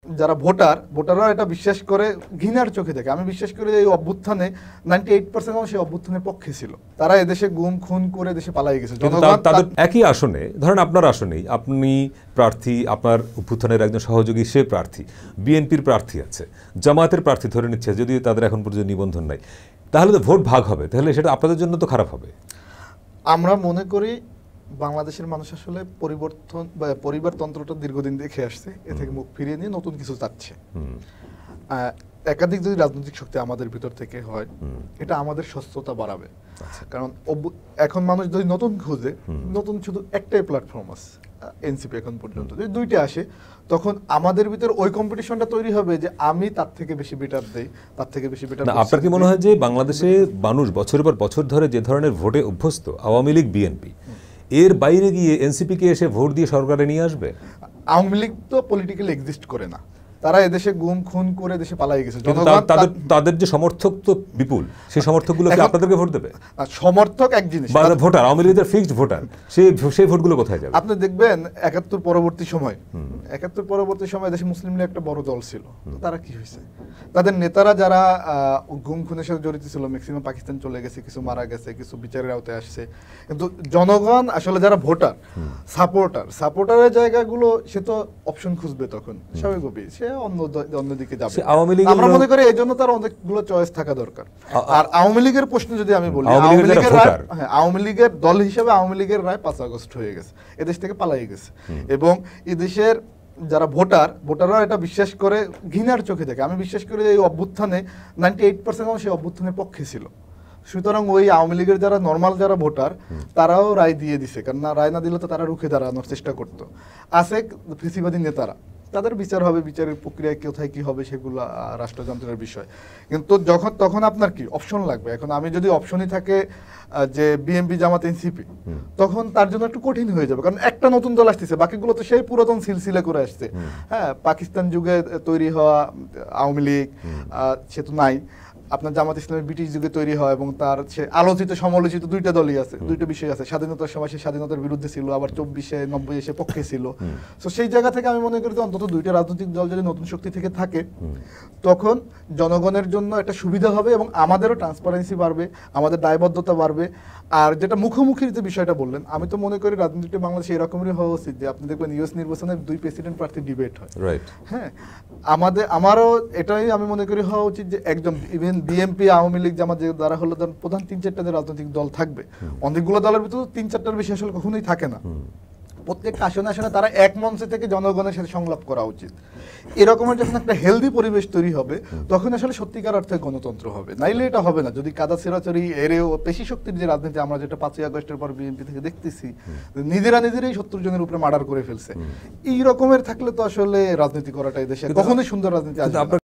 যারা ভোটাররা এটা বিশ্বাস করে ঘৃণার চোখে দেখে। আমি বিশ্বাস করি যে এই অভ্যুত্থানে 98% মানুষ এই অভ্যুত্থানের পক্ষে ছিল। তারা এদেশে গুম খুন করে দেশে পালাই গেছে। তাদের একই আসনে, ধরেন আপনার আসনেই আপনি প্রার্থী, আপনার অভ্যুত্থানের একজন সহযোগী সে প্রার্থী, বিএনপির প্রার্থী আছে, জামায়াতের প্রার্থী ধরে নিচ্ছে, যদিও তাদের এখন পর্যন্ত নিবন্ধন নাই, তাহলে তো ভোট ভাগ হবে, তাহলে সেটা আপনাদের জন্য তো খারাপ হবে। আমরা মনে করি বাংলাদেশের মানুষ আসলে পরিবর্তন বা পরিবারতন্ত্রটা দীর্ঘদিন দেখে আসছে, এ থেকে মুখ ফিরিয়ে নিয়ে নতুন কিছু চাচ্ছে। একাধিক যদি রাজনৈতিক শক্তি আমাদের ভিতর থেকে হয়, এটা আমাদের সুস্থতা বাড়াবে। কারণ এখন মানুষ যদি নতুন খুঁজে, নতুন শুধু একটাই প্ল্যাটফর্ম আছে এনসিপি এখন পর্যন্ত, যদি দুইটা আসে তখন আমাদের ভিতর ওই কম্পিটিশনটা তৈরি হবে যে আমি তার থেকে বেশি বেটার দেই, তার থেকে বেশি বেটার। আপনার কি মনে হয় যে বাংলাদেশে মানুষ বছরের পর বছর ধরে যে ধরনের ভোটে অভ্যস্ত, আওয়ামী লীগ বিএনপি, এর বাইরে গিয়ে এনসিপিকে এসে ভোট দিয়ে সরকারে নিয়ে আসবে? আওয়ামী লীগ তো পলিটিক্যালি এক্সিস্ট করে না, তারা এদেশে গুম খুন করে দেশে পালাই গেছে। তাদের যে সমর্থক তো বিপুল, সেই সমর্থকগুলো কি আপনাদেরকে ভোট দেবে? সমর্থক এক জিনিস, ভোটার আওয়ামী লীগের ফিক্সড ভোটার, সেই ভোটগুলো কোথায় যাবে? আপনি দেখবেন ৭১ পরবর্তী সময় দেশে মুসলিম লীগ একটা বড় দল ছিল, তারা কি হয়েছে? তাদের নেতারা যারা গুম খুনের সাথে জড়িত ছিল ম্যাক্সিমাম পাকিস্তান চলে গেছে, কিছু মারা গেছে, কিছু বিচারের আওতায় আসছে। কিন্তু জনগণ আসলে যারা ভোটার সাপোর্টারের জায়গাগুলো সে তো অপশন খুঁজবে, তখন স্বাভাবিকভাবেই সে অন্যদিকে যাবে। আমরা মনে করি এই জন্য তার অনেকগুলো চয়েস থাকা দরকার। আর আওয়ামী লীগের প্রশ্ন যদি আমি বলি, আওয়ামী লীগের দল হিসেবে আওয়ামী লীগের রায় ৫ আগস্ট হয়ে গেছে, এদেশ থেকে পালাই গেছে। এবং এদেশের যারা ভোটাররা এটা বিশ্বাস করে ঘৃণার চোখে দেখে। আমি বিশ্বাস করি যে এই অভ্যুত্থানে 98% মানুষ এই অভ্যুত্থানের পক্ষে ছিল। সুতরাং ওই আওয়ামী লীগের যারা নর্মাল যারা ভোটার, তারাও রায় দিয়ে দিছে, কারণ রায় না দিলে তো তারা রুখে দাঁড়ানোর চেষ্টা করতো। আছে ফ্যাসিবাদী নেতারা, তাদের বিচার হবে, বিচারের প্রক্রিয়া কোথায় কি হবে সেগুলো রাষ্ট্রযন্ত্রের বিষয়। কিন্তু তখন আপনার কি অপশন লাগবে? এখন আমি যদি অপশনই থাকে যে বিএনপি জামাত এনসিপি, তখন তার জন্য একটু কঠিন হয়ে যাবে, কারণ একটা নতুন দল আসতেছে, বাকিগুলো তো সেই পুরাতন সিলসিলা করে আসছে। হ্যাঁ, পাকিস্তান যুগে তৈরি হওয়া আওয়ামী লীগ সে তো নাই, আপনার জামাত ইসলামের ব্রিটিশ যুগে তৈরি হয়, এবং তার আলোচিত সমালোচিত দুইটা দলই আছে, দুইটা বিষয় আছে। স্বাধীনতার সময় সে স্বাধীনতার বিরুদ্ধে ছিল, আবার ২৪-এ ৯০-এ সে পক্ষে ছিল। তো সেই জায়গা থেকে আমি মনে করি যে অন্তত দুইটা রাজনৈতিক দল যদি নতুন শক্তি থেকে থাকে, তখন জনগণের জন্য একটা সুবিধা হবে এবং আমাদেরও ট্রান্সপারেন্সি বাড়বে, আমাদের দায়বদ্ধতা বাড়বে। আর যেটা মুখোমুখির যে বিষয়টা বললেন, আমি তো মনে করি রাজনীতিটা বাংলাদেশে এরকমই হওয়া উচিত যে আপনি দেখবেন ইউএস নির্বাচনে ২ প্রেসিডেন্ট প্রার্থী ডিবেট হয়। হ্যাঁ, আমারও এটাই আমি মনে করি হওয়া উচিত যে একদম ইভেন বিএনপি আওয়ামী লীগ জামাত যে দ্বারা হলো প্রধান ৩-৪টা যে রাজনৈতিক দল থাকবে, অনেকগুলো দলের ভিতরে ৩-৪টার বেশি আসলে কখনোই থাকে না। প্রত্যেকটা আসনে আসনে তারা এক মঞ্চে থেকে জনগণের সাথে সংলাপ করা উচিত। এরকমের যখন একটা হেলদি পরিবেশ তৈরি হবে, তখন আসলে সত্যিকার অর্থে গণতন্ত্র হবে। নাইলে এটা হবে না। যদি কাদা ছেঁড়াছড়ি এরেও পেশি শক্তির যে রাজনীতি আমরা যেটা ৫ই আগস্টের পর বিএনপি থেকে দেখতেছি, নিজেরাই ৭০ জনের উপরে মার্ডার করে ফেলছে, এই রকমের থাকলে তো আসলে রাজনীতি করাটা এই দেশে কখনোই সুন্দর রাজনীতি আসবে না।